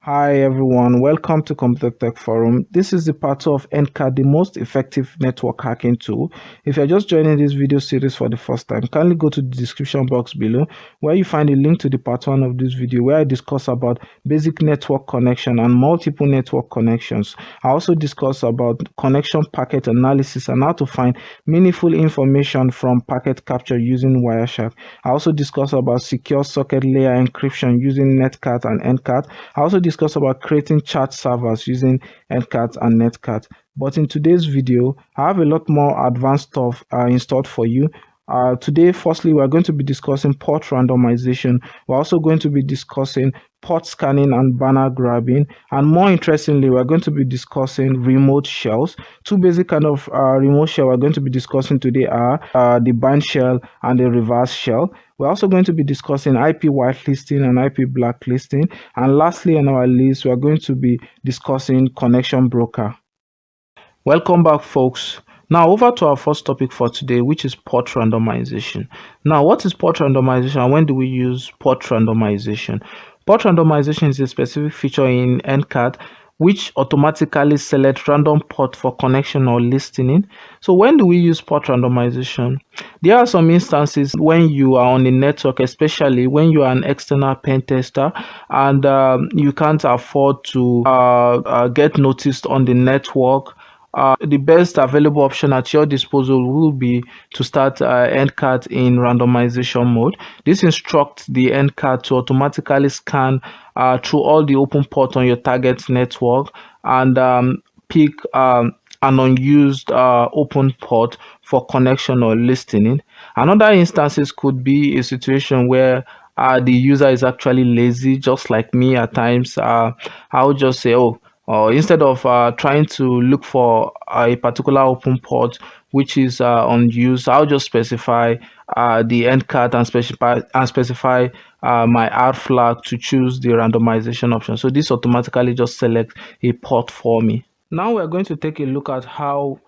Hi everyone, welcome to Computer Tech Forum. This is the part 2 of Ncat, the most effective network hacking tool. If you're just joining this video series for the first time, kindly go to the description box below where you find a link to the part 1 of this video where I discuss about basic network connection and multiple network connections. I also discuss about connection packet analysis and how to find meaningful information from packet capture using Wireshark. I also discuss about secure socket layer encryption using Netcat and Ncat. I also discuss about creating chat servers using Ncat and Netcat. But in today's video, I have a lot more advanced stuff installed for you. Today, firstly, we're going to be discussing port randomization. We're also going to be discussing port scanning and banner grabbing. And more interestingly, we're going to be discussing remote shells. Two basic kind of remote shell we're going to be discussing today are the bind shell and the reverse shell. We're also going to be discussing IP whitelisting and IP blacklisting. And lastly on our list, we're going to be discussing connection broker. Welcome back, folks. Now over to our first topic for today, which is port randomization. Now, what is port randomization and when do we use port randomization? Port randomization is a specific feature in Ncat which automatically selects random port for connection or listening. So when do we use port randomization? There are some instances when you are on a network, especially when you are an external pen tester and you can't afford to get noticed on the network. The best available option at your disposal will be to start Ncat in randomization mode. This instructs the Ncat to automatically scan through all the open ports on your target network and pick an unused open port for connection or listening. Another instances could be a situation where the user is actually lazy, just like me at times. I'll just say, oh, instead of trying to look for a particular open port which is unused, I'll just specify the Ncat and specify my R flag to choose the randomization option. So this automatically just selects a port for me. Now we're going to take a look at how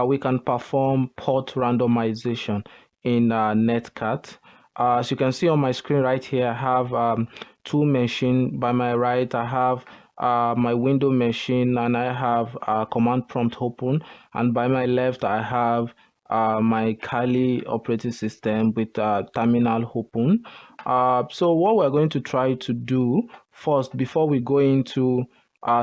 we can perform port randomization in Netcat. As you can see on my screen right here, I have two machines. By my right, I have my window machine and I have command prompt open, and by my left I have my Kali operating system with terminal open. So what we're going to try to do first before we go into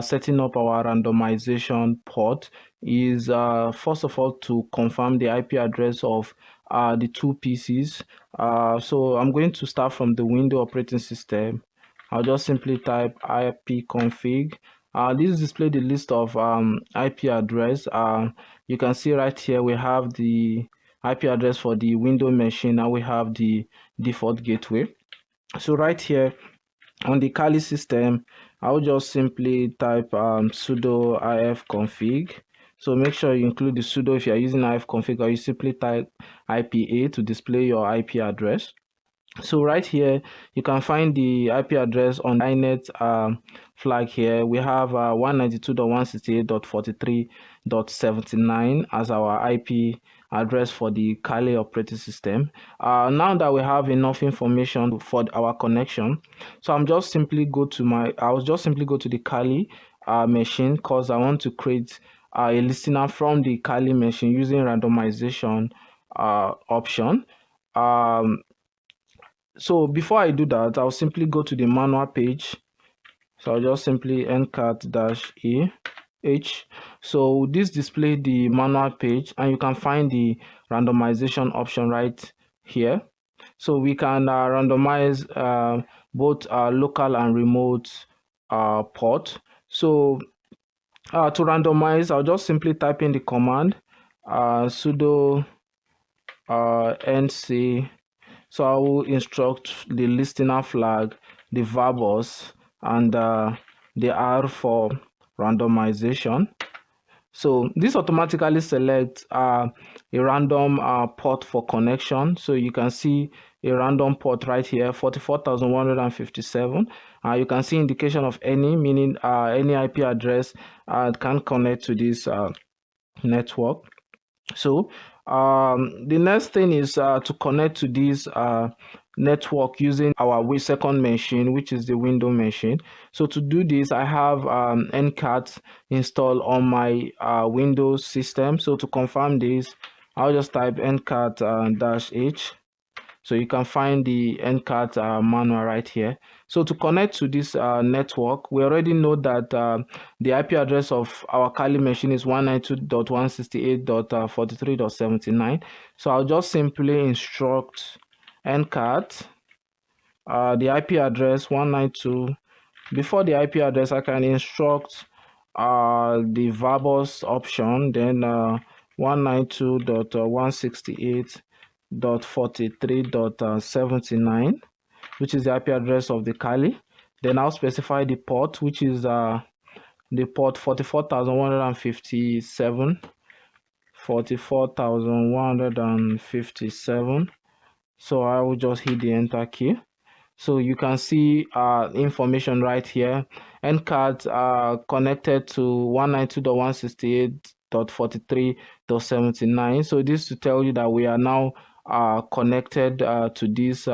setting up our randomization port is first of all to confirm the IP address of the two PCs. So I'm going to start from the window operating system. I'll just simply type ipconfig. This display the list of IP address. You can see right here we have the IP address for the window machine and we have the default gateway. So right here on the Kali system, I'll just simply type sudo ifconfig. So make sure you include the sudo if you are using ifconfig, or you simply type IPA to display your IP address. So right here you can find the IP address on the inet flag here. We have 192.168.43.79 as our IP address for the Kali operating system. Now that we have enough information for our connection, so I'll just simply go to the Kali machine because I want to create a listener from the Kali machine using randomization option. So before I do that, I'll simply go to the manual page. So I'll just simply ncat-e-h. So this display the manual page, and you can find the randomization option right here. So we can randomize both local and remote port. So to randomize, I'll just simply type in the command sudo nc. So I will instruct the listener flag, the verbose, and the R for randomization. So this automatically selects a random port for connection. So you can see a random port right here, 44,157. You can see indication of any, meaning any IP address can connect to this network. So the next thing is to connect to this network using our second machine, which is the window machine. So to do this, I have Ncat installed on my Windows system. So to confirm this, I'll just type ncat -h. So you can find the Ncat manual right here. So to connect to this network, we already know that the IP address of our Kali machine is 192.168.43.79. So I'll just simply instruct Ncat the IP address 192. Before the IP address, I can instruct the verbose option, then 192.168.43.79, which is the IP address of the Kali. Then I'll specify the port, which is the port 44,157, 44,157. So I will just hit the enter key. So you can see information right here. Ncat connected to 192.168.43.79. So this to tell you that we are now connected to this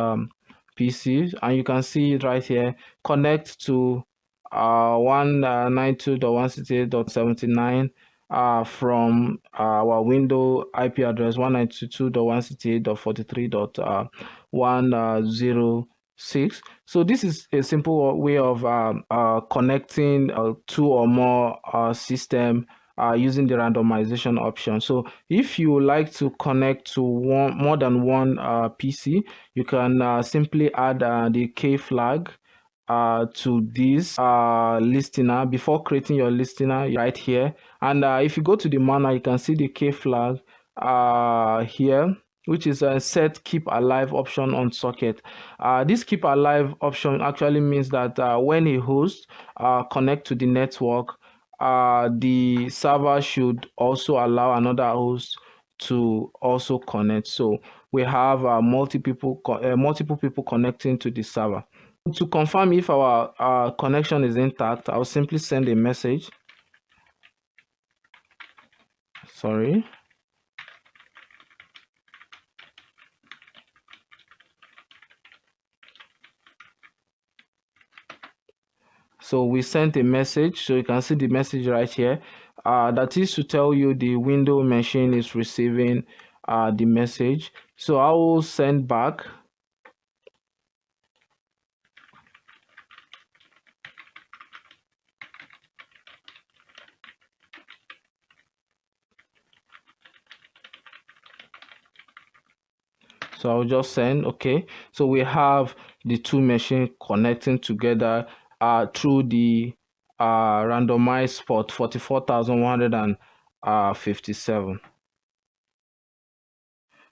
PC, and you can see it right here. Connect to 192.168.79 from our window IP address 192.168.43.106. So this is a simple way of connecting two or more system using the randomization option. So if you like to connect to more than one PC, you can simply add the K flag to this listener before creating your listener right here. And if you go to the manual, you can see the K flag here, which is a set keep alive option on socket. This keep alive option actually means that when a host connect to the network, the server should also allow another host to also connect. So we have multiple people connecting to the server. To confirm if our connection is intact, I'll simply send a message. Sorry. So we sent a message, so you can see the message right here. That is to tell you the window machine is receiving the message. So I will send back. So I'll just send, okay. So we have the two machines connecting together through the randomized port 44,157.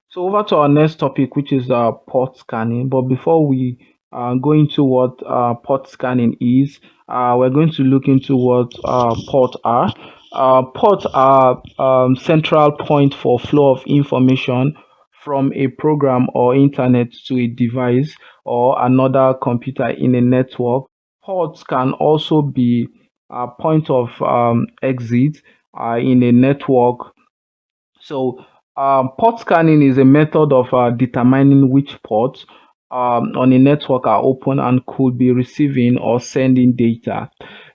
So over to our next topic, which is port scanning. But before we go into what port scanning is, we're going to look into what ports are. Ports are central point for flow of information from a program or internet to a device or another computer in a network. Ports can also be a point of exit in a network. So, port scanning is a method of determining which ports on a network are open and could be receiving or sending data.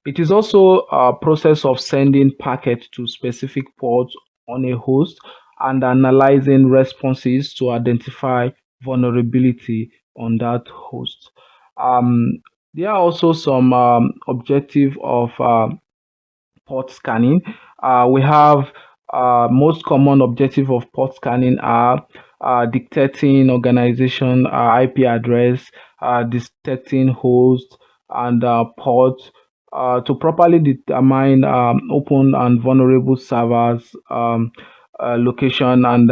It is also a process of sending packets to specific ports on a host and analyzing responses to identify vulnerability on that host. Um, there are also some objective of port scanning. We have most common objective of port scanning are detecting organization IP address, detecting host and port to properly determine open and vulnerable servers location and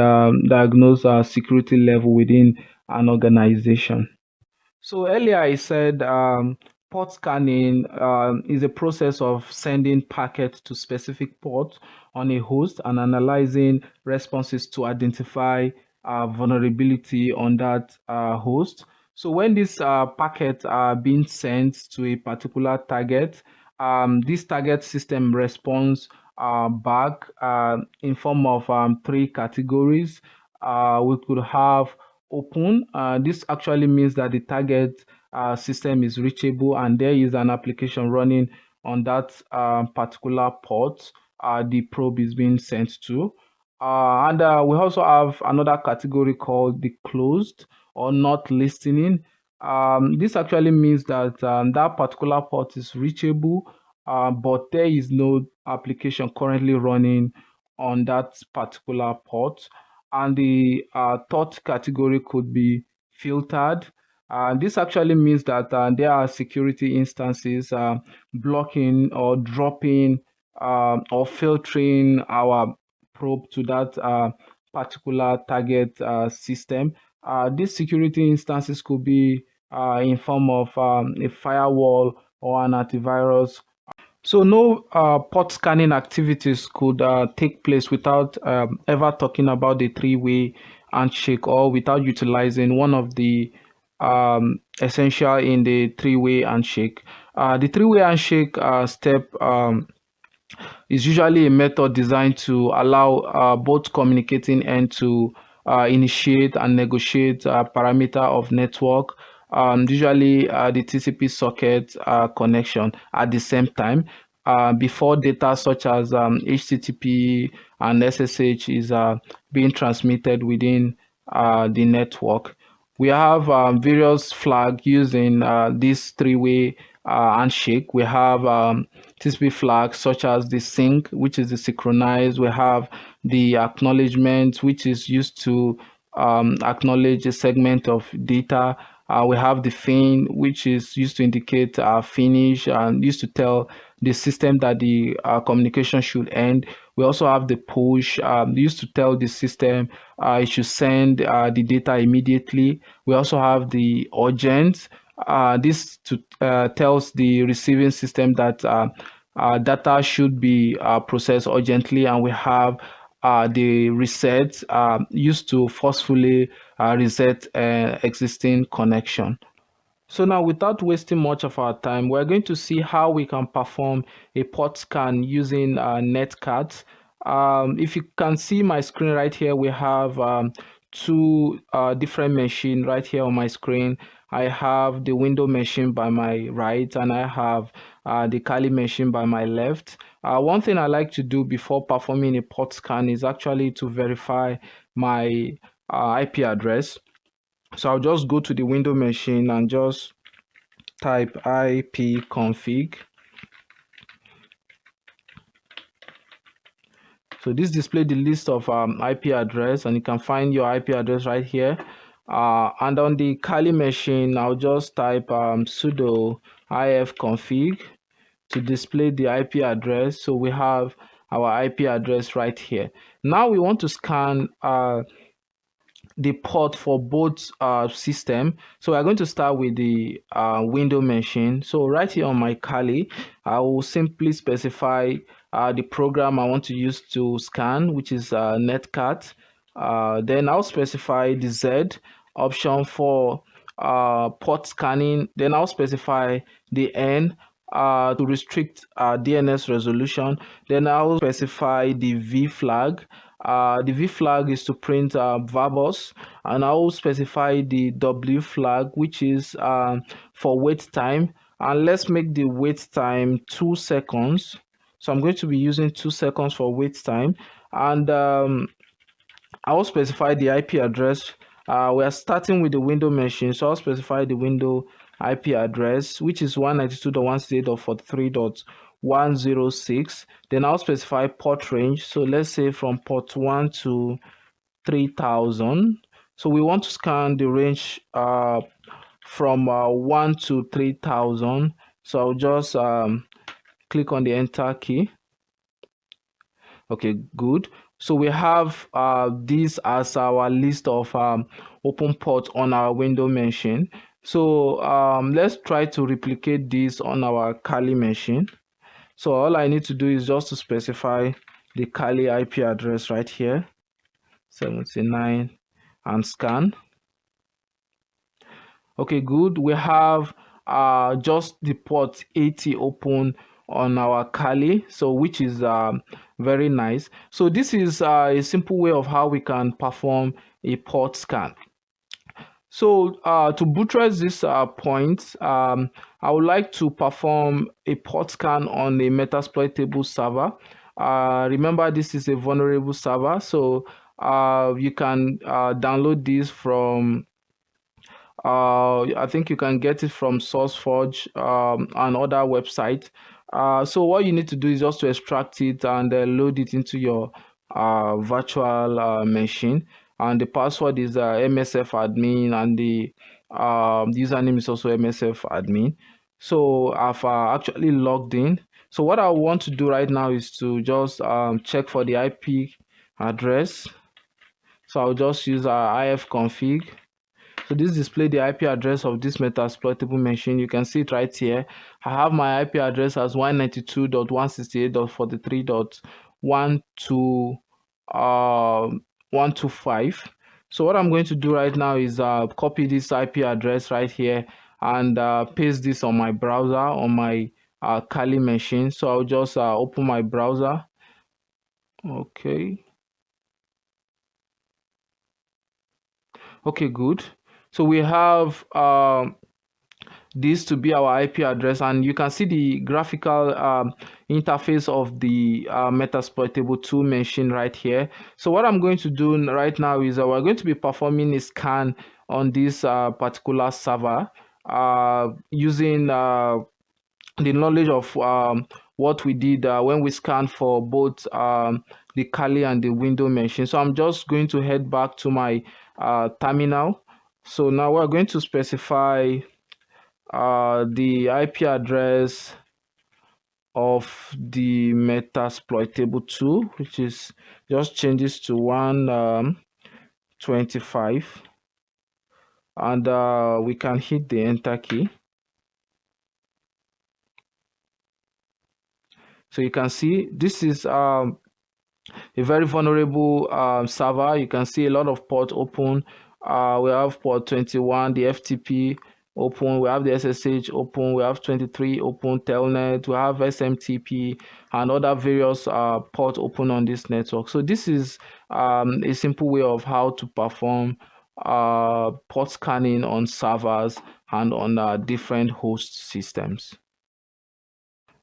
diagnose security level within an organization. So earlier I said port scanning is a process of sending packets to specific ports on a host and analyzing responses to identify vulnerability on that host. So when these packets are being sent to a particular target, this target system responds back in form of three categories. We could have open. This actually means that the target system is reachable and there is an application running on that particular port the probe is being sent to. And we also have another category called the closed or not listening. This actually means that that particular port is reachable, but there is no application currently running on that particular port. And the third category could be filtered. This actually means that there are security instances blocking or dropping or filtering our probe to that particular target system. These security instances could be in form of a firewall or an antivirus. So no port scanning activities could take place without ever talking about the three-way handshake or without utilizing one of the essential in the three-way handshake. The three-way handshake step is usually a method designed to allow both communicating end to initiate and negotiate parameter of network, usually the TCP socket connection at the same time before data such as HTTP and SSH is being transmitted within the network. We have various flags using this three-way handshake. We have TCP flags such as the sync, which is the synchronize. We have the acknowledgement, which is used to acknowledge a segment of data. We have the fin, which is used to indicate finish and used to tell the system that the communication should end. We also have the push, used to tell the system it should send the data immediately. We also have the urgent. This tells the receiving system that data should be processed urgently, and we have the reset used to forcefully reset existing connection. So now, without wasting much of our time, we're going to see how we can perform a port scan using Netcat. If you can see my screen right here, we have two different machines right here on my screen. I have the window machine by my right, and I have the Kali machine by my left. One thing I like to do before performing a port scan is actually to verify my IP address. So I'll just go to the window machine and just type ipconfig. So this displays the list of IP address, and you can find your IP address right here. And on the Kali machine, I'll just type sudo ifconfig to display the IP address. So we have our IP address right here. Now we want to scan the port for both system. So we're going to start with the window machine. So right here on my Kali, I will simply specify the program I want to use to scan, which is Netcat. Then I'll specify the Z option for port scanning. Then I'll specify the N to restrict DNS resolution. Then I'll specify the V flag. The V flag is to print verbose, and I will specify the W flag, which is for wait time. And let's make the wait time 2 seconds. So I'm going to be using 2 seconds for wait time. And I will specify the IP address. We are starting with the window machine, so I'll specify the window IP address, which is 192.168.43.106. Then I'll specify port range. So let's say from port 1 to 3000. So we want to scan the range from 1 to 3000. So I'll just click on the enter key. Okay, good. So we have this as our list of open ports on our window machine. So let's try to replicate this on our Kali machine. So all I need to do is just to specify the Kali IP address right here, 79, and scan. Okay, good. We have just the port 80 open on our Kali, so which is very nice. So this is a simple way of how we can perform a port scan. So to buttress this point, I would like to perform a port scan on a Metasploitable server. Remember, this is a vulnerable server, so you can download this from I think you can get it from SourceForge and other websites. So what you need to do is just to extract it and load it into your virtual machine. And the password is MSF admin, and the username is also MSF admin. So I've actually logged in. So what I want to do right now is to just check for the IP address. So I'll just use ifconfig. So this display the IP address of this Metasploitable machine. You can see it right here. I have my IP address as 192.168.43.125. So what I'm going to do right now is copy this IP address right here and paste this on my browser on my Kali machine. So I'll just open my browser. Okay. Okay, good. So we have this to be our IP address, and you can see the graphical interface of the Metasploitable 2 machine right here. So what I'm going to do right now is we're going to be performing a scan on this particular server using the knowledge of what we did when we scanned for both the Kali and the window machine. So I'm just going to head back to my terminal. So now we're going to specify the IP address of the Metasploitable 2, which is just changes to 125, and we can hit the enter key. So you can see this is a very vulnerable server. You can see a lot of ports open. We have port 21, the FTP open, we have the SSH open, we have 23 open, telnet, we have SMTP and other various ports open on this network. So this is a simple way of how to perform port scanning on servers and on different host systems.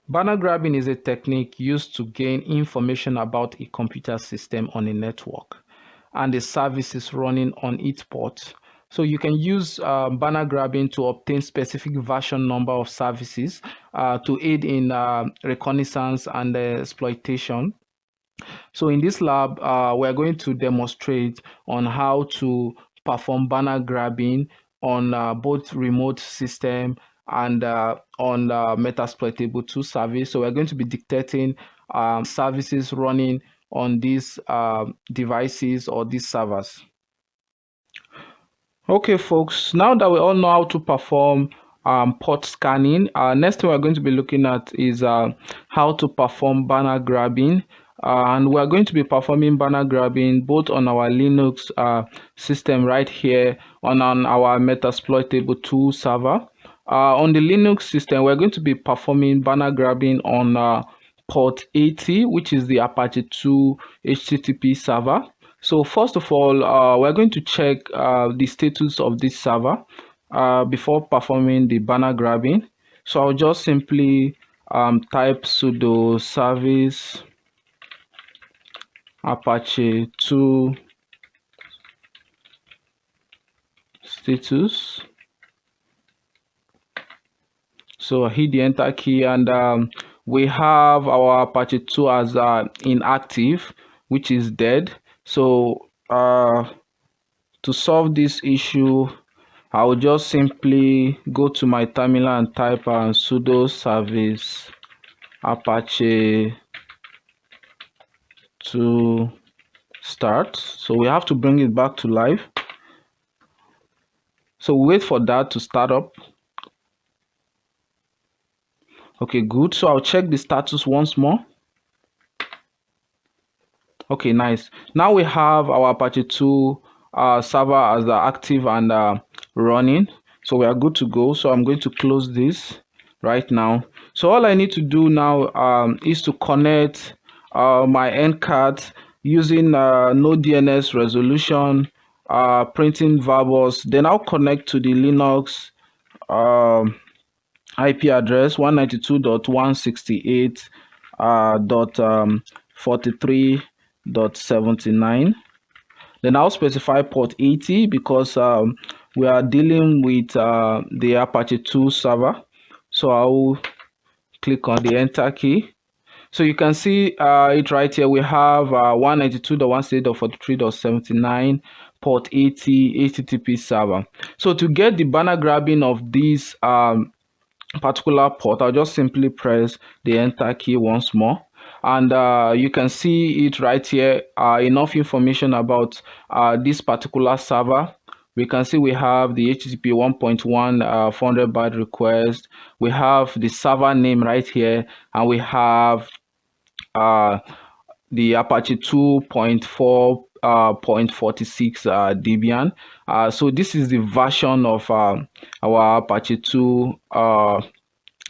Banner grabbing is a technique used to gain information about a computer system on a network and the services running on its port. So you can use banner grabbing to obtain specific version number of services to aid in reconnaissance and exploitation. So in this lab, we're going to demonstrate on how to perform banner grabbing on both remote system and on Metasploitable 2 service. So we're going to be dictating services running on these devices or these servers. Okay, folks, now that we all know how to perform port scanning, next thing we're going to be looking at is how to perform banner grabbing. And we're going to be performing banner grabbing both on our Linux system right here on our Metasploitable 2 server. On the Linux system, we're going to be performing banner grabbing on port 80, which is the Apache 2 HTTP server. So first of all, we're going to check the status of this server before performing the banner grabbing. So I'll just simply type sudo service apache 2 status. So I hit the enter key, and we have our Apache 2 as inactive, which is dead. So to solve this issue, I will just simply go to my terminal and type sudo service apache to start. So we have to bring it back to life. So wait for that to start up. Okay, good. So I'll check the status once more. Okay, nice. Now we have our Apache 2 server as active and running. So we are good to go. So I'm going to close this right now. So all I need to do now is to connect my Ncat using no DNS resolution printing variables. Then I'll connect to the Linux IP address 192.168 dot 43.79. Then I'll specify port 80 because we are dealing with the Apache 2 server. So I'll click on the enter key. So you can see it right here. We have 192.168.43.79 port 80 HTTP server. So to get the banner grabbing of this particular port, I'll just simply press the enter key once more, and you can see it right here. Enough information about this particular server. We can see we have the HTTP 1.1 400 byte request. We have the server name right here, and we have uh, the Apache 2.4.46 Debian. So this is the version of our Apache 2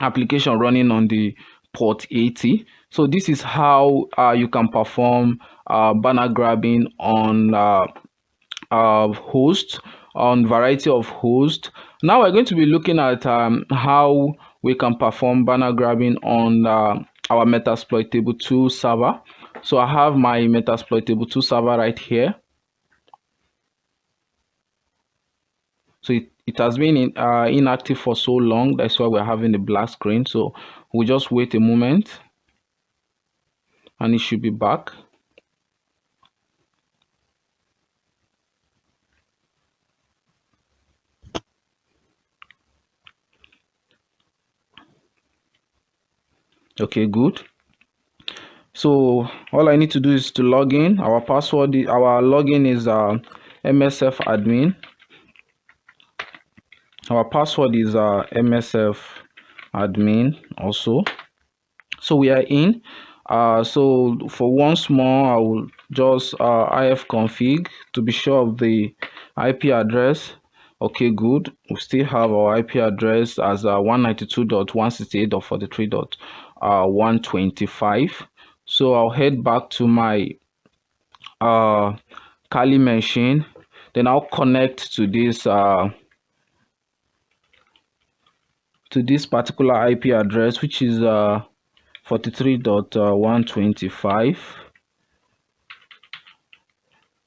application running on the port 80. So this is how you can perform banner grabbing on host, on variety of hosts. Now we're going to be looking at how we can perform banner grabbing on our Metasploitable 2 server. So I have my Metasploitable 2 server right here. So it has been inactive for so long. That's why we're having the black screen. So we'll just wait a moment and it should be back. Okay, good. So all I need to do is to log in. Our password, our login is MSF admin. Our password is MSF admin also. So we are in. So for once more, I will just ifconfig to be sure of the IP address. Okay, good. We still have our IP address as 192.168.43.125. So I'll head back to my Kali machine. Then I'll connect to this particular IP address, which is 43.125.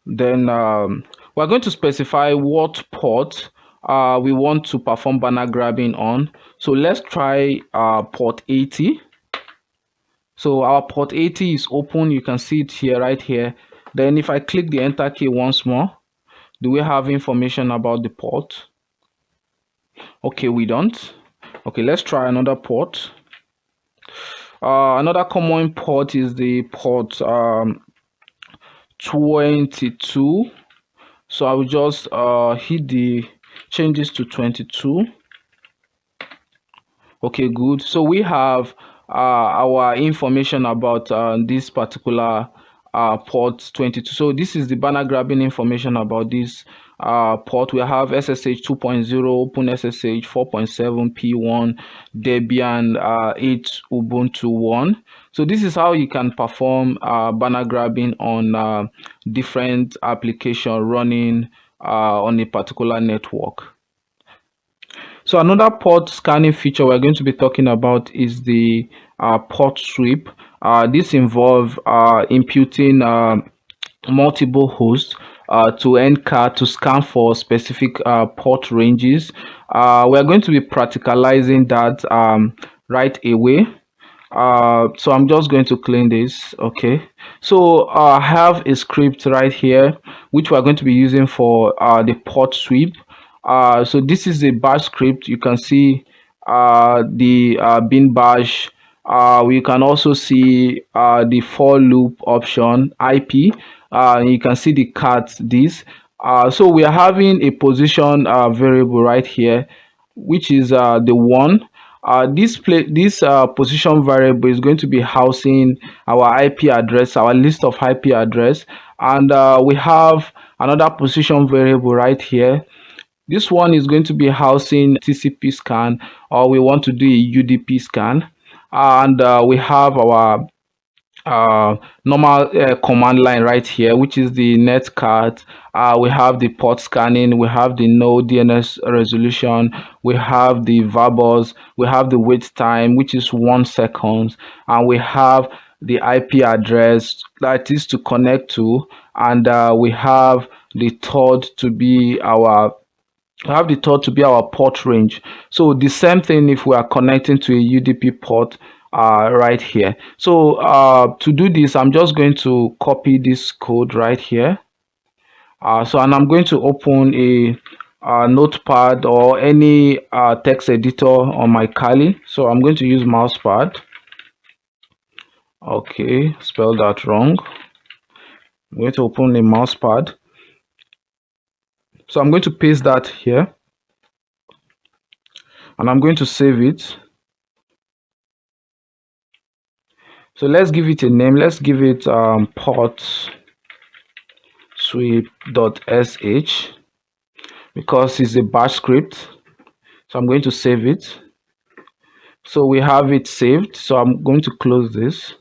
Then we're going to specify what port we want to perform banner grabbing on. So let's try port 80. So our port 80 is open. You can see it here, right here. Then if I click the enter key once more, do we have information about the port? Okay, we don't. Okay, let's try another port. Another common port is the port 22. So I will just hit the changes to 22. Okay, good. So we have our information about this particular port 22. So this is the banner grabbing information about this port. We have SSH 2.0, OpenSSH 4.7, P1, Debian 8, Ubuntu 1. So this is how you can perform banner grabbing on different applications running on a particular network. So another port scanning feature we're going to be talking about is the port sweep. This involves imputing multiple hosts to Ncat to scan for specific port ranges. We're going to be practicalizing that right away. So I'm just going to clean this. Okay, so I have a script right here which we're going to be using for the port sweep. So this is a bash script. You can see the bin bash. We can also see the for loop option IP. You can see the cat this. So we are having a position variable right here, which is the one. This position variable is going to be housing our IP address, our list of IP address, and we have another position variable right here. This one is going to be housing TCP scan, or we want to do a UDP scan, and we have our uh, normal command line right here, which is the Netcat. We have the port scanning, we have the no DNS resolution, we have the verbose, we have the wait time, which is 1 second, and we have the IP address that is to connect to, and we have the third to be our port range. So the same thing if we are connecting to a UDP port right here. So to do this, I'm just going to copy this code right here. And I'm going to open a notepad or any text editor on my Kali. So I'm going to use mousepad. Okay, spelled that wrong. I'm going to open a mousepad. So I'm going to paste that here, and I'm going to save it. So let's give it a name. Let's give it port sweep.sh because it's a bash script. So I'm going to save it. So we have it saved. So I'm going to close this.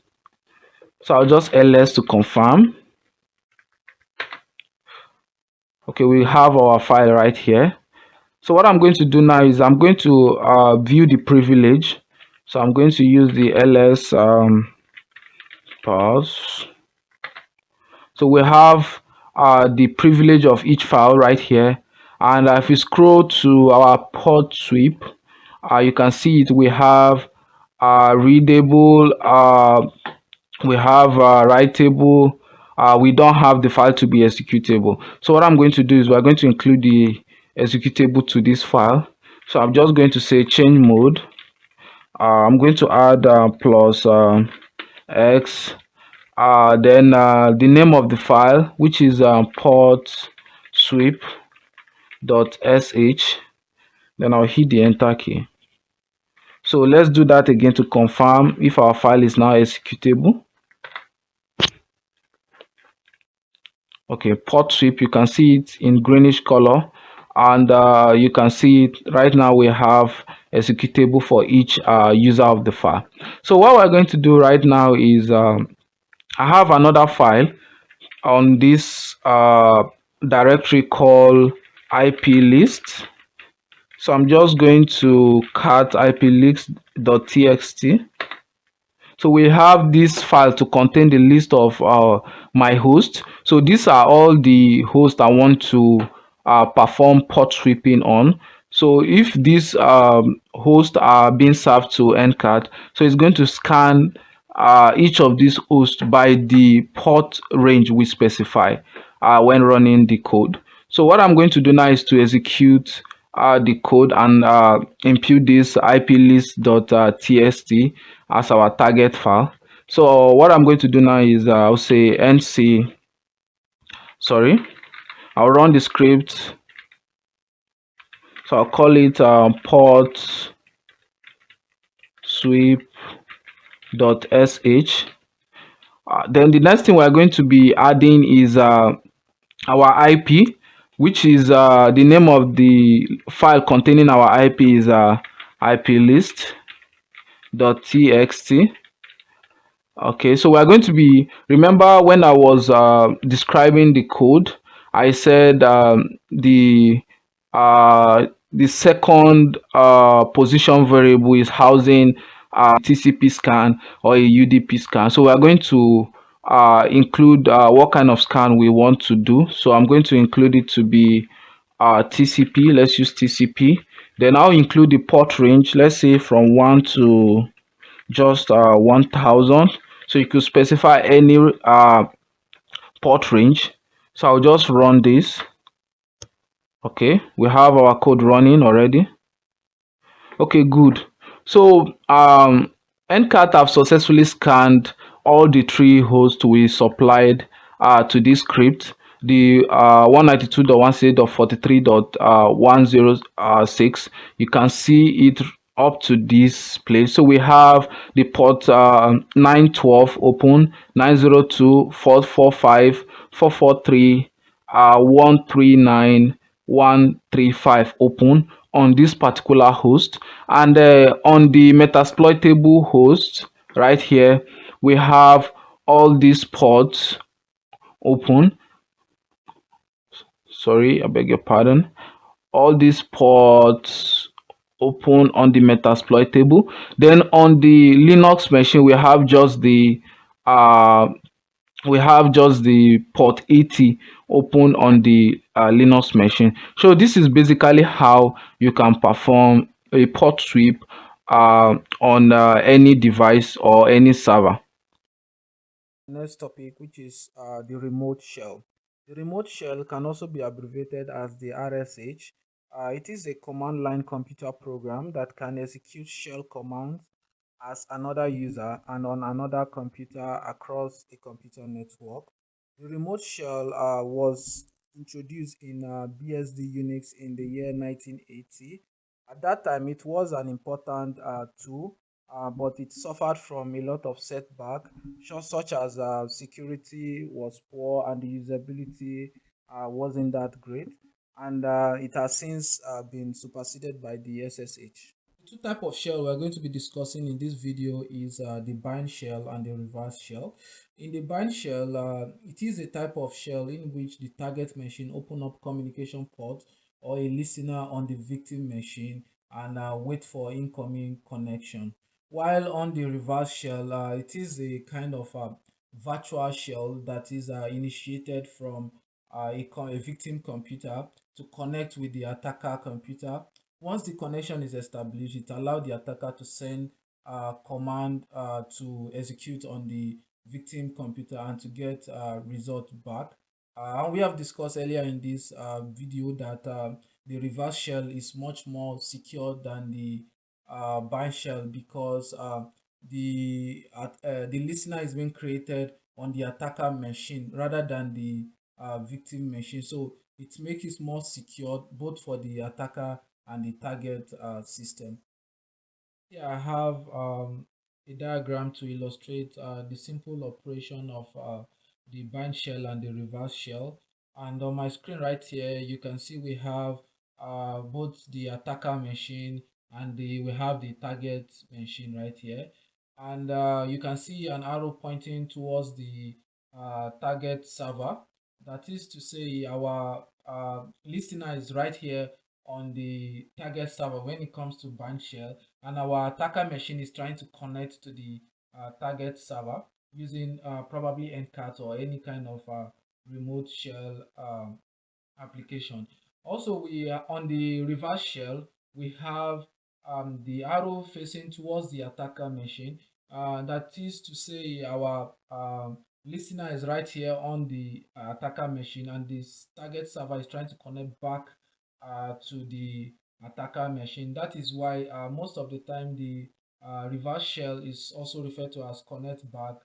So I'll just ls to confirm. Okay, we have our file right here. So what I'm going to do now is I'm going to view the privilege. So I'm going to use the ls pause. So we have the privilege of each file right here, and if you scroll to our port sweep, you can see it. We have readable, we have writable, we don't have the file to be executable. So what I'm going to do is we're going to include the executable to this file. So I'm just going to say change mode. I'm going to add plus x, then the name of the file, which is port sweep.sh. Then I'll hit the enter key. So let's do that again to confirm if our file is now executable. Okay, port sweep, you can see it in greenish color, and you can see it right now. We have executable for each user of the file. So what we're going to do right now is I have another file on this directory called IP list. So I'm just going to cat iplist.txt. So we have this file to contain the list of my hosts. So these are all the hosts I want to perform port sweeping on. So if these hosts are being served to Ncat, so it's going to scan each of these hosts by the port range we specify when running the code. So what I'm going to do now is to execute the code and impute this iplist.txt as our target file. So what I'm going to do now is I'll say I'll run the script. So I'll call it port sweep.sh. Then the next thing we're going to be adding is our IP, which is the name of the file containing our IP is iplist.txt. Okay, so we're going to be, remember when I was describing the code, I said the second position variable is housing TCP scan or a UDP scan. So we're going to include what kind of scan we want to do. So I'm going to include it to be TCP. Let's use TCP. Then I'll include the port range, let's say from 1 to just 1000. So you could specify any port range. So I'll just run this. Okay, we have our code running already. Okay, good. So Ncat have successfully scanned all the 3 hosts we supplied to this script. The 192.168.43.106, you can see it up to this place. So we have the port 912 open, 902, 445, 443, 139, 135 open on this particular host, and on the metasploitable host right here we have all these ports open. Sorry, I beg your pardon. All these ports open on the Metasploit table. Then on the Linux machine, uh, we have just the port 80 open on the Linux machine. So this is basically how you can perform a port sweep on any device or any server. Next topic, which is the remote shell. The remote shell can also be abbreviated as the RSH. It is a command line computer program that can execute shell commands as another user and on another computer across a computer network. The remote shell was introduced in BSD Unix in the year 1980. At that time, it was an important tool, but it suffered from a lot of setback, such as security was poor and the usability wasn't that great. And it has since been superseded by the SSH. Two type of shell we're going to be discussing in this video is the bind shell and the reverse shell. In the bind shell, it is a type of shell in which the target machine open up communication port or a listener on the victim machine and wait for incoming connection. While on the reverse shell, it is a kind of virtual shell that is initiated from a victim computer to connect with the attacker computer. Once the connection is established, it allows the attacker to send a command to execute on the victim computer and to get result back. And we have discussed earlier in this video that the reverse shell is much more secure than the bind shell because the listener is being created on the attacker machine rather than the victim machine. So it makes it more secure both for the attacker and the target system. Here I have a diagram to illustrate the simple operation of the bind shell and the reverse shell. And on my screen right here, you can see we have both the attacker machine and we have the target machine right here. And you can see an arrow pointing towards the target server. That is to say, our listener is right here on the target server when it comes to bind shell, and our attacker machine is trying to connect to the target server using probably Ncat or any kind of remote shell application. Also, we are on the reverse shell, we have the arrow facing towards the attacker machine. That is to say, our listener is right here on the attacker machine, and this target server is trying to connect back to the attacker machine. That is why most of the time the reverse shell is also referred to as connect back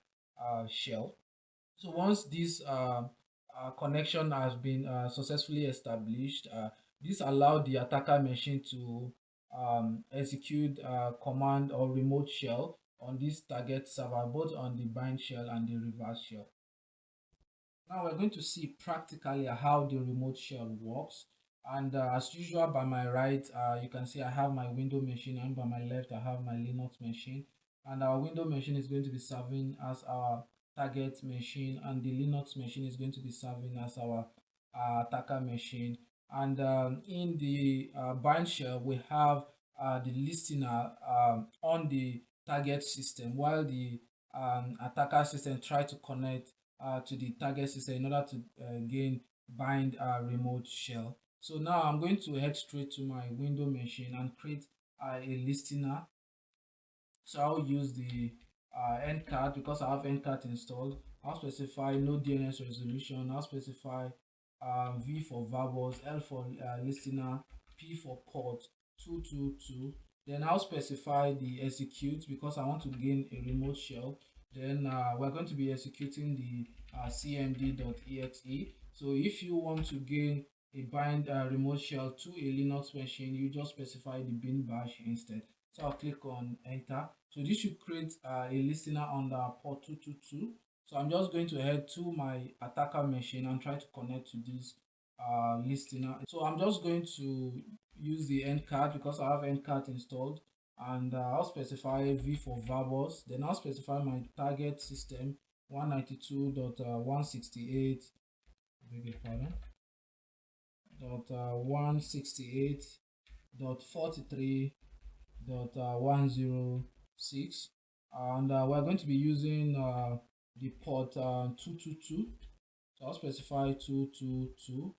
shell. So once this connection has been successfully established, this allowed the attacker machine to execute command or remote shell on this target server, both on the bind shell and the reverse shell. Now we're going to see practically how the remote shell works. And as usual, by my right, you can see I have my window machine, and by my left, I have my Linux machine. And our window machine is going to be serving as our target machine, and the Linux machine is going to be serving as our attacker machine. And in the bind shell, we have the listener on the target system, while the attacker system try to connect to the target system in order to gain bind remote shell. So now I'm going to head straight to my window machine and create a listener. So I'll use the Ncat because I have Ncat installed. I'll specify no DNS resolution. I'll specify V for variables, L for listener, P for port 222. Then I'll specify the execute because I want to gain a remote shell. Then we're going to be executing the cmd.exe. So if you want to gain a bind remote shell to a Linux machine, you just specify the bin bash instead. So I'll click on enter. So this should create a listener on the port 222. So I'm just going to head to my attacker machine and try to connect to this listener. So I'm just going to use the Ncat because I have Ncat installed, and I'll specify V for variables. Then I'll specify my target system 192.168, beg your pardon, dot 168.43.106, and we're going to be using the port 222. So I'll specify 222,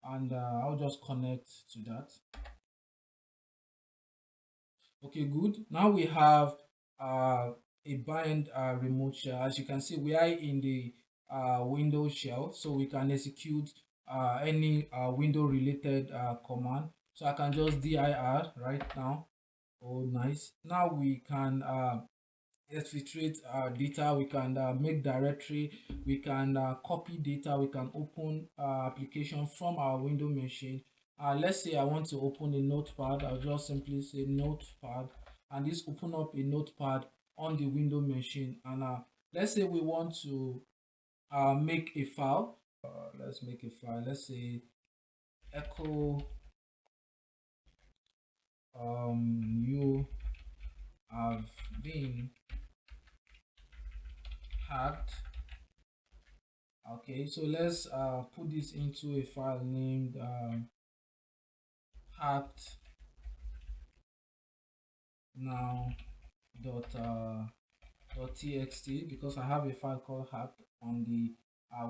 and I'll just connect to that. Okay, good. Now we have a bind remote shell. As you can see, we are in the Windows shell, so we can execute any window related command. So I can just dir right now. Oh, nice. Now we can exfiltrate data, we can make directory, we can copy data, we can open application from our window machine. Let's say I want to open a notepad. I'll just simply say notepad, and this open up a notepad on the window machine. And let's say we want to make a file. Let's make a file. Let's say echo you have been hacked. Okay, so let's put this into a file named hacked now dot dot txt, because I have a file called hacked on the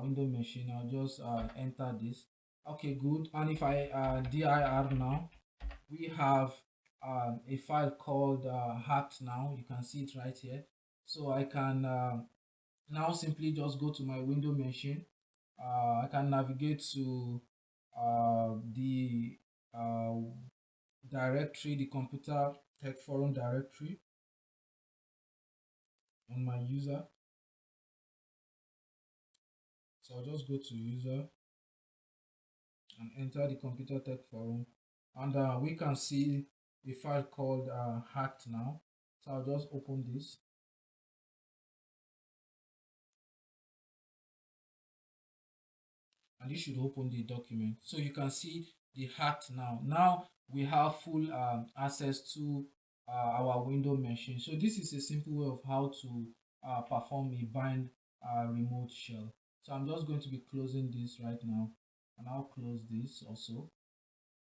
window machine. I'll just enter this. Okay, good. And if I dir now, we have a file called hacked now. You can see it right here. So I can now simply just go to my window machine. I can navigate to the uh, directory, the computer tech forum directory on my user. So I'll just go to user and enter the computer tech forum, and we can see a file called hacked now. So I'll just open this, and this should open the document. So you can see the hacked now. Now we have full access to our window machine. So this is a simple way of how to perform a bind remote shell. So I'm just going to be closing this right now, and I'll close this also.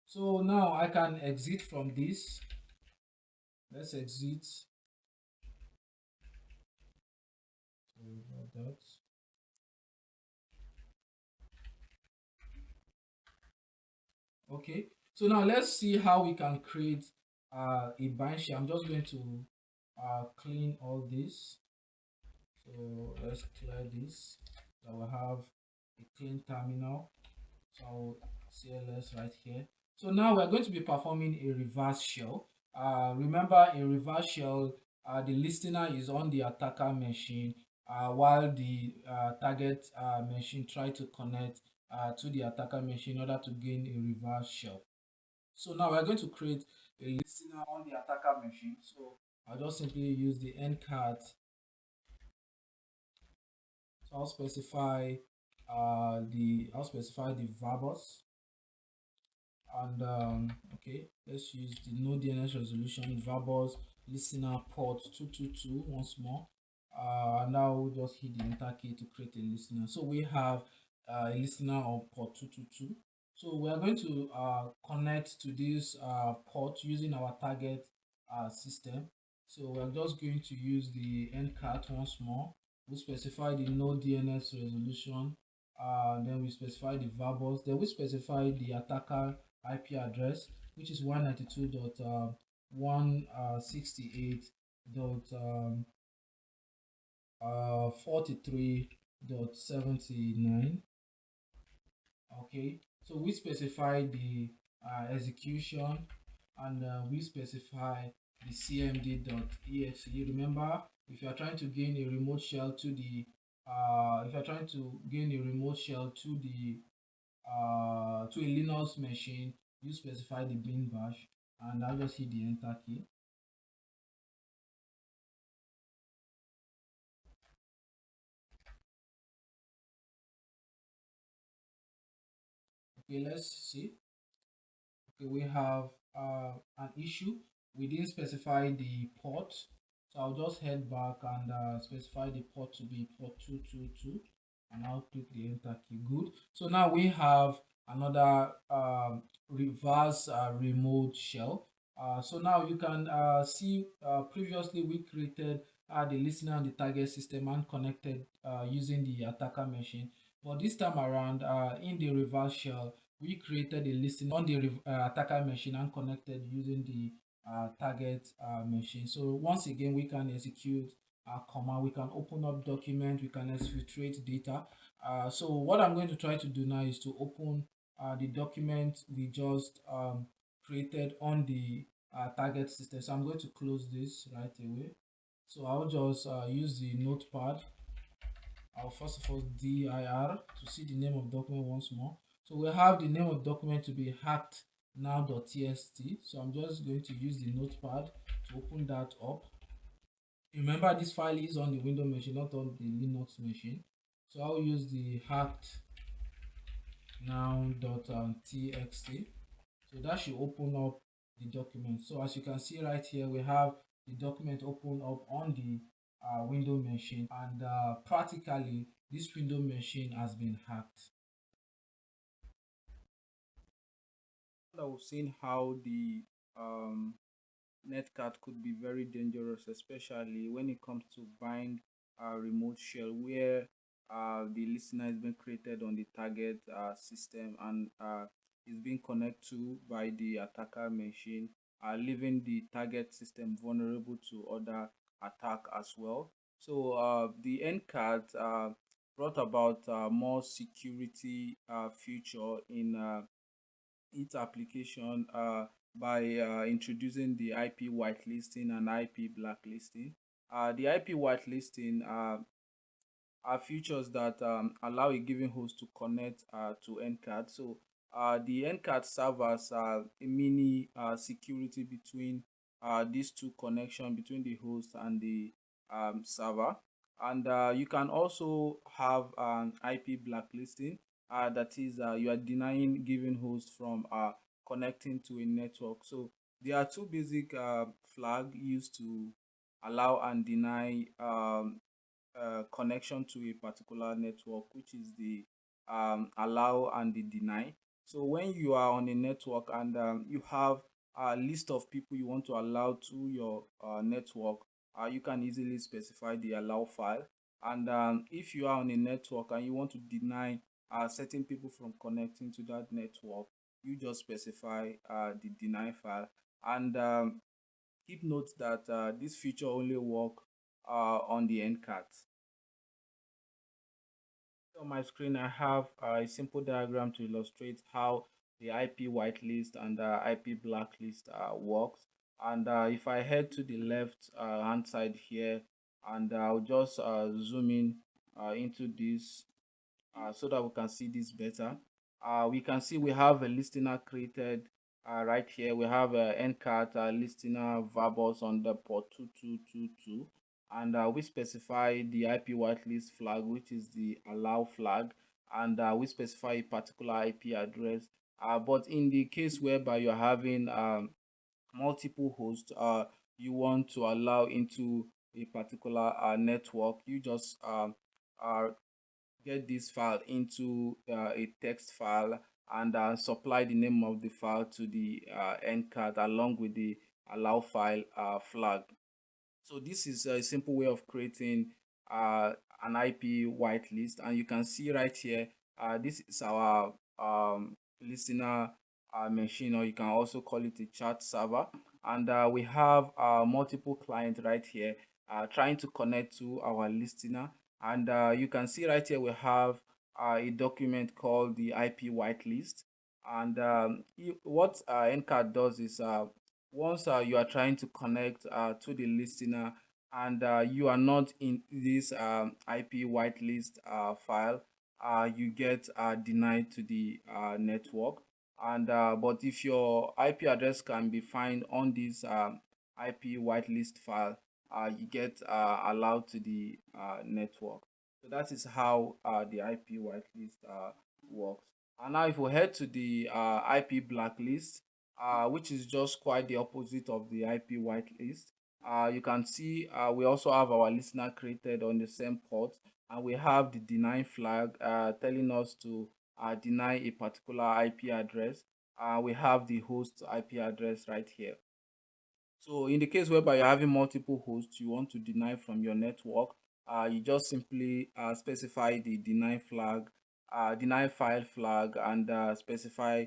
So now I can exit from this. Let's exit. Sorry about that. Okay, so now let's see how we can create a bind shell. I'm just going to clean all this. So let's clear this. So we'll have a clean terminal. So CLS right here. So now we're going to be performing a reverse shell. Remember, a reverse shell, the listener is on the attacker machine, while the target machine try to connect to the attacker machine in order to gain a reverse shell. So now we're going to create a listener on the attacker machine. So I'll just simply use the Ncat. So I'll specify the verbose, and okay, let's use the no DNS resolution verbose listener port 222 once more. Now we'll just hit the enter key to create a listener. So we have a listener on port 222. So we are going to connect to this port using our target system. So we're just going to use the Ncat once more. We specify the no DNS resolution, then we specify the verbose, then we specify the attacker IP address, which is 192.168.43.79. Okay, so we specify the execution, and we specify the cmd.exe. Remember, if you are trying to gain a remote shell to the if you are trying to gain a remote shell to a Linux machine, you specify the bin bash, and I'll just hit the enter key. Okay, let's see. Okay, we have an issue. We didn't specify the port, So I'll just head back and specify the port to be port 222, and I'll click the enter key. Good. So now we have another reverse remote shell. So now you can see previously we created the listener and the target system and connected using the attacker machine. But this time around, in the reverse shell, we created a listener on the attacker machine and connected using the target machine. So once again, we can execute a command, we can open up document, we can exfiltrate data. So what I'm going to try to do now is to open the document we just created on the target system. So I'm going to close this right away. So I'll just use the notepad. I'll first of all dir to see the name of document once more. So we have the name of document to be hacked now.txt. So I'm just going to use the notepad to open that up. Remember, this file is on the Windows machine, not on the Linux machine. So I'll use the hacked now.txt. So that should open up the document. So as you can see right here, we have the document open up on the Windows machine, and practically this Windows machine has been hacked. Now we've seen how the Netcat could be very dangerous, especially when it comes to bind a remote shell where the listener has been created on the target system and is being connected to by the attacker machine, leaving the target system vulnerable to other attack as well. So the Ncat brought about more security feature in its application by introducing the IP whitelisting and IP blacklisting. The IP whitelisting are features that allow a given host to connect to Ncat. So the Ncat servers are a mini security between these two connections between the host and the server. And you can also have an IP blacklisting. That is, you are denying given host from connecting to a network. So there are two basic flag used to allow and deny connection to a particular network, which is the allow and the deny. So when you are on a network and you have a list of people you want to allow to your network, you can easily specify the allow file. And if you are on a network and you want to deny certain people from connecting to that network, you just specify the deny file. And keep note that this feature only work on the Ncat. On my screen, I have a simple diagram to illustrate how the IP whitelist and the IP blacklist works. And if I head to the left hand side here, and I'll just zoom in into this so that we can see this better. We can see we have a listener created right here. We have a Ncat listener verbose on the port 2222, and we specify the IP whitelist flag, which is the allow flag, and we specify a particular IP address. But in the case whereby you're having multiple hosts, you want to allow into a particular network, you just uh, get this file into a text file and supply the name of the file to the Ncat along with the allow file flag. So this is a simple way of creating uh, an IP whitelist, and you can see right here, this is our listener machine, or you can also call it a chat server. And we have multiple clients right here trying to connect to our listener. And you can see right here we have a document called the IP whitelist. And what Ncat does is once you are trying to connect to the listener and you are not in this IP whitelist file, you get denied to the network. And but if your IP address can be found on this IP whitelist file, you get allowed to the network. So that is how the IP whitelist works. And now if we head to the IP blacklist, which is just quite the opposite of the IP whitelist. You can see we also have our listener created on the same port, and we have the deny flag telling us to deny a particular IP address. We have the host IP address right here. So in the case whereby you're having multiple hosts you want to deny from your network, you just simply specify the deny flag, deny file flag, and specify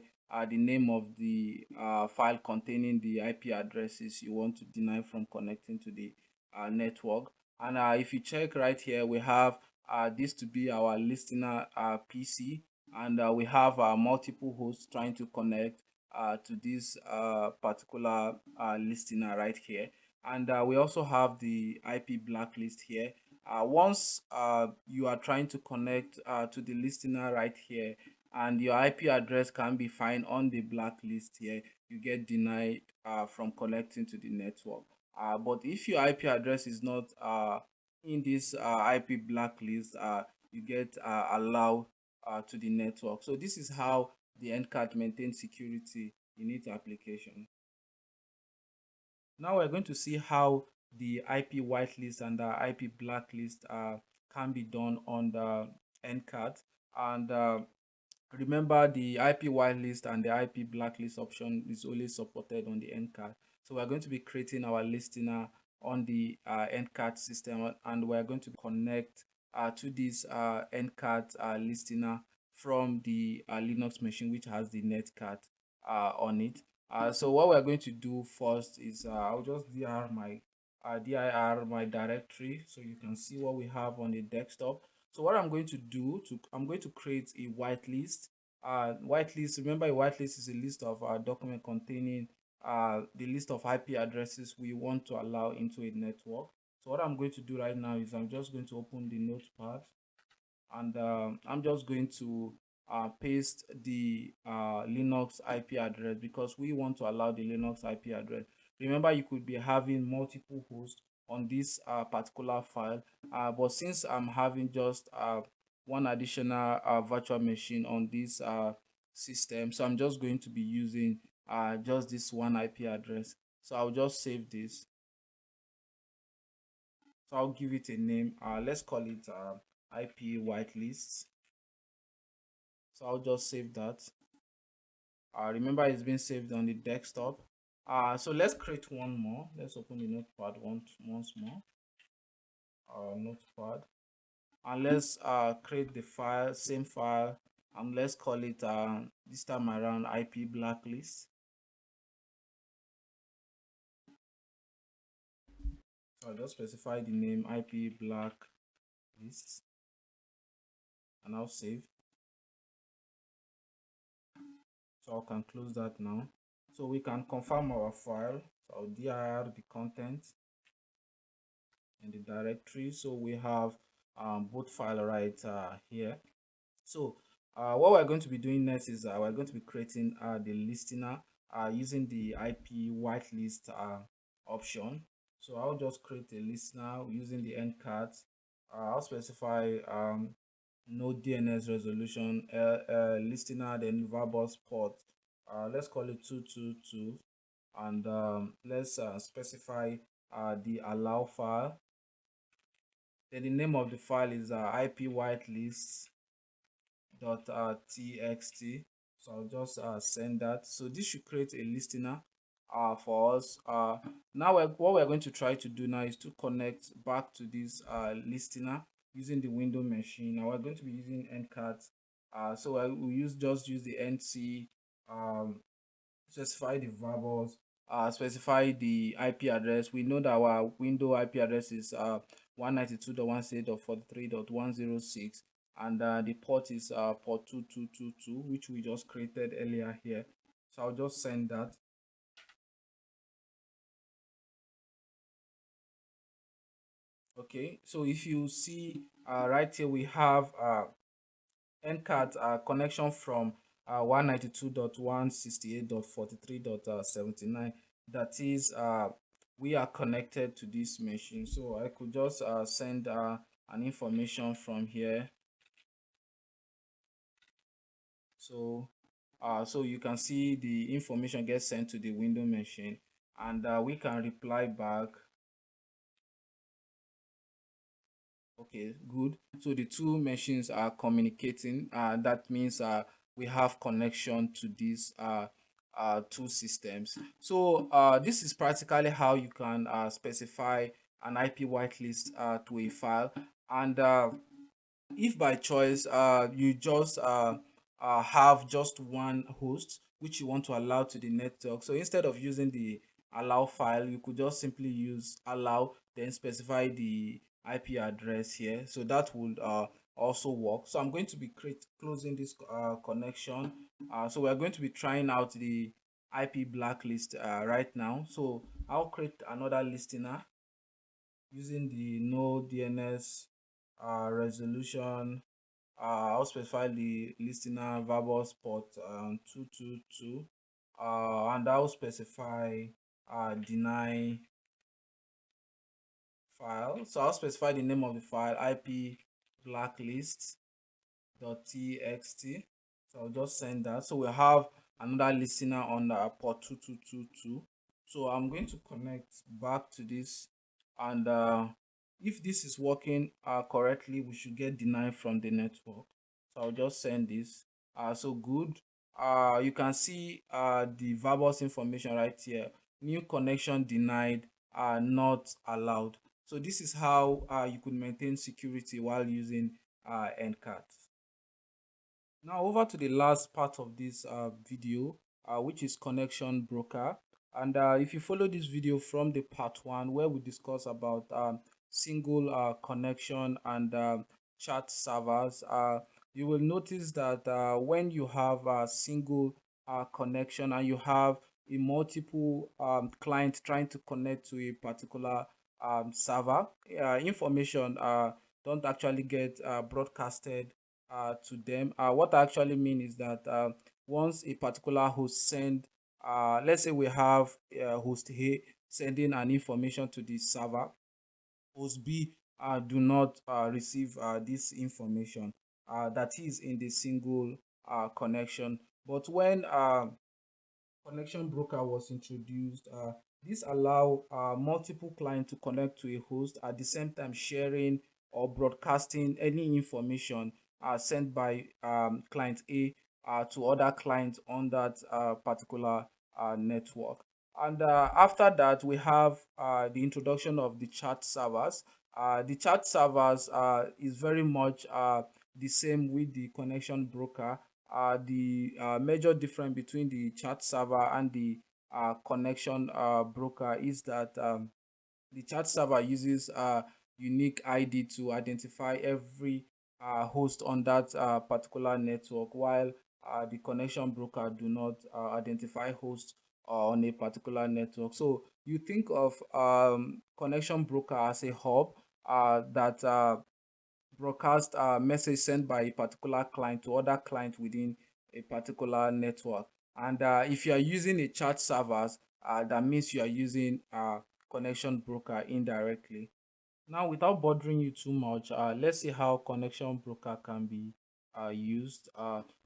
the name of the file containing the IP addresses you want to deny from connecting to the network. And if you check right here, we have this to be our listener PC, and we have multiple hosts trying to connect to this particular listener right here. And we also have the IP blacklist here. Once you are trying to connect to the listener right here, and your IP address can be found on the blacklist here, you get denied from connecting to the network. But if your IP address is not in this IP blacklist, you get allowed to the network. So this is how the Ncat maintains security in its application. Now we're going to see how the IP whitelist and the IP blacklist can be done on the Ncat. And remember, the IP whitelist and the IP blacklist option is only supported on the Ncat. So we're going to be creating our listener on the Ncat system, and we're going to connect to this Ncat listener from the Linux machine which has the Netcat on it. So what we're going to do first is I'll just dir my directory so you can see what we have on the desktop. So what I'm going to do I'm going to create a whitelist. Whitelist, remember, a whitelist is a list of document containing the list of IP addresses we want to allow into a network. So what I'm going to do right now is I'm just going to open the notepad, and I'm just going to paste the Linux IP address because we want to allow the Linux IP address. Remember, you could be having multiple hosts on this particular file, but since I'm having just one additional virtual machine on this system, so I'm just going to be using just this one IP address. So I'll just save this. So I'll give it a name. Let's call it IP whitelist. So I'll just save that. Remember, it's been saved on the desktop. So let's create one more. Let's open the notepad once more. Notepad, and let's create the file, same file, and let's call it this time around IP blacklist. So I'll just specify the name IP blacklist, and I'll save. So I can close that now. So we can confirm our file. So I'll dir the content in the directory. So we have both file right here. So what we're going to be doing next is we're going to be creating the listener using the IP whitelist option. So I'll just create a listener using the Ncat. I'll specify no DNS resolution, listener, then verbose port. Let's call it 222, and let's specify the allow file. Then the name of the file is IP whitelist .txt. So I'll just send that. So this should create a listener for us. Now what we're going to try to do now is to connect back to this listener using the window machine. Now we're going to be using Ncat. So I will just use the nc, specify the variables, specify the IP address. We know that our window IP address is 192.168.43.106, and the port is port 2222, which we just created earlier here. So I'll just send that. Okay, so if you see right here, we have Ncat connection from 192.168.43.79. That is, we are connected to this machine. So I could just send an information from here. So so you can see the information gets sent to the window machine, and we can reply back Okay, good. So the two machines are communicating. That means we have connection to these two systems. So this is practically how you can specify an IP whitelist to a file. And if by choice you just have just one host which you want to allow to the network, so instead of using the allow file, you could just simply use allow, then specify the IP address here, so that would also work. So I'm going to be closing this connection. So we're going to be trying out the IP blacklist right now. So I'll create another listener using the no DNS resolution. I'll specify the listener verbose port 222, and I'll specify deny file. So I'll specify the name of the file, IP blacklist .txt. So I'll just send that. So we have another listener on port 2222. So I'm going to connect back to this, and if this is working correctly, we should get denied from the network. So I'll just send this. So good. You can see the verbose information right here. New connection denied, not allowed. So this is how you could maintain security while using Ncat. Now over to the last part of this video, which is connection broker. And if you follow this video from the part one where we discuss about single connection and chat servers, you will notice that when you have a single connection and you have a multiple client trying to connect to a particular server, information don't actually get broadcasted to them. What I actually mean is that once a particular host send, let's say we have host A sending an information to the server, host B do not receive this information that is in the single connection. But when connection broker was introduced, this allow multiple clients to connect to a host at the same time sharing or broadcasting any information sent by client A to other clients on that particular network. And after that, we have the introduction of the chat servers. The chat servers is very much the same with the connection broker. The major difference between the chat server and the connection broker is that the chat server uses a unique ID to identify every host on that particular network, while the connection broker do not identify hosts on a particular network. So you think of connection broker as a hub that broadcast a message sent by a particular client to other clients within a particular network. And if you are using a chat servers, that means you are using a connection broker indirectly. Now, without bothering you too much, let's see how connection broker can be used.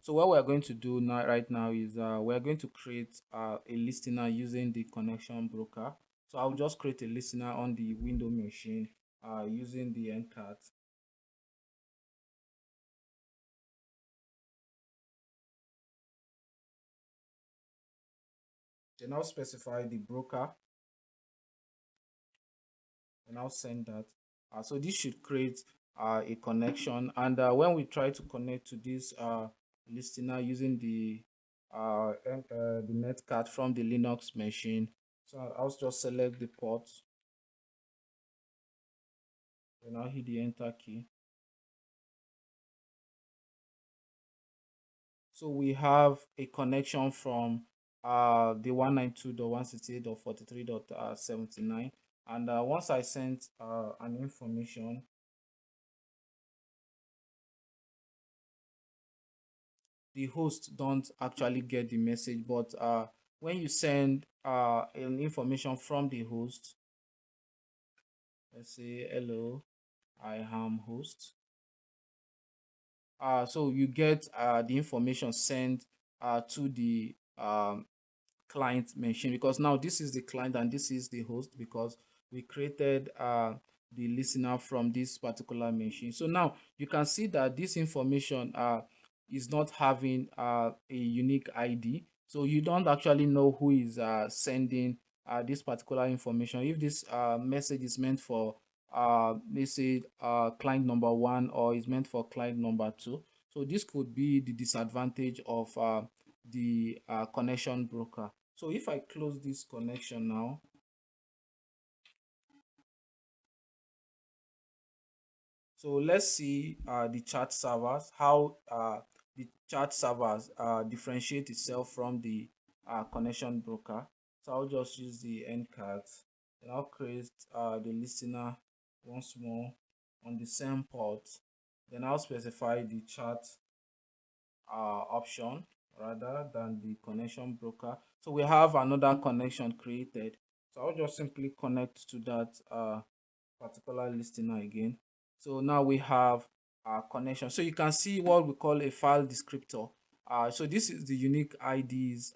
So what we're going to do now, right now, is we're going to create a listener using the connection broker. So I'll just create a listener on the window machine using the Ncat. Then I'll specify the broker and I'll send that. So this should create a connection. And when we try to connect to this listener using the Netcat from the Linux machine, so I'll just select the port and I'll hit the enter key. So we have a connection from the 192.168.43.79. And once I sent an information, the host don't actually get the message, but when you send an information from the host, let's say hello, I am host, so you get the information sent to the client machine, because now this is the client and this is the host, because we created the listener from this particular machine. So now you can see that this information is not having a unique ID. So you don't actually know who is sending this particular information. If this message is meant for let's say client number one, or is meant for client number two. So this could be the disadvantage of the connection broker. So if I close this connection now, so let's see the chat servers, how the chat servers differentiate itself from the connection broker. So I'll just use the Ncat, and I'll create the listener once more on the same port. Then I'll specify the chat option rather than the connection broker. So we have another connection created. So I'll just simply connect to that particular listener again. So now we have a connection. So you can see what we call a file descriptor. So this is the unique IDs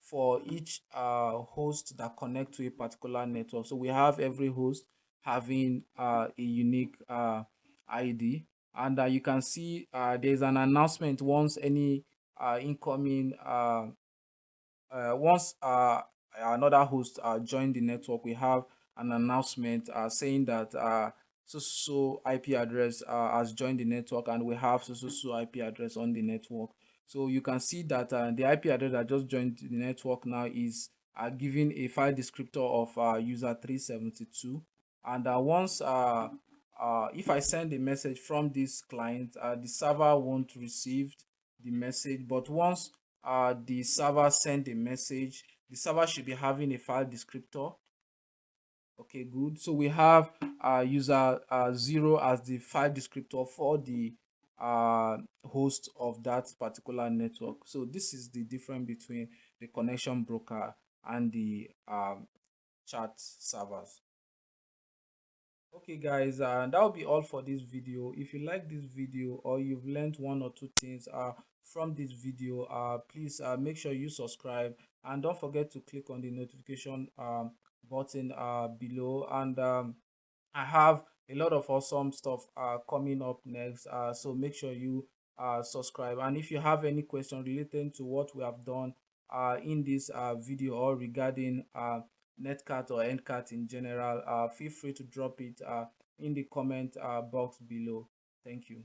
for each host that connect to a particular network. So we have every host having a unique ID, and you can see there's an announcement once any incoming once another host join the network. We have an announcement saying that so IP address has joined the network, and we have so IP address on the network. So you can see that the IP address that just joined the network now is giving a file descriptor of user 372. And once if I send a message from this client, the server won't receive the message. But once the server send a message, the server should be having a file descriptor. Okay, good. So we have user 0 as the file descriptor for the host of that particular network. So this is the difference between the connection broker and the chat servers. Okay guys, that will be all for this video. If you like this video, or you've learned one or two things from this video, please make sure you subscribe, and don't forget to click on the notification button below. And I have a lot of awesome stuff coming up next, so make sure you subscribe. And if you have any question related to what we have done in this video, or regarding Netcat or Ncat in general, feel free to drop it in the comment box below. Thank you.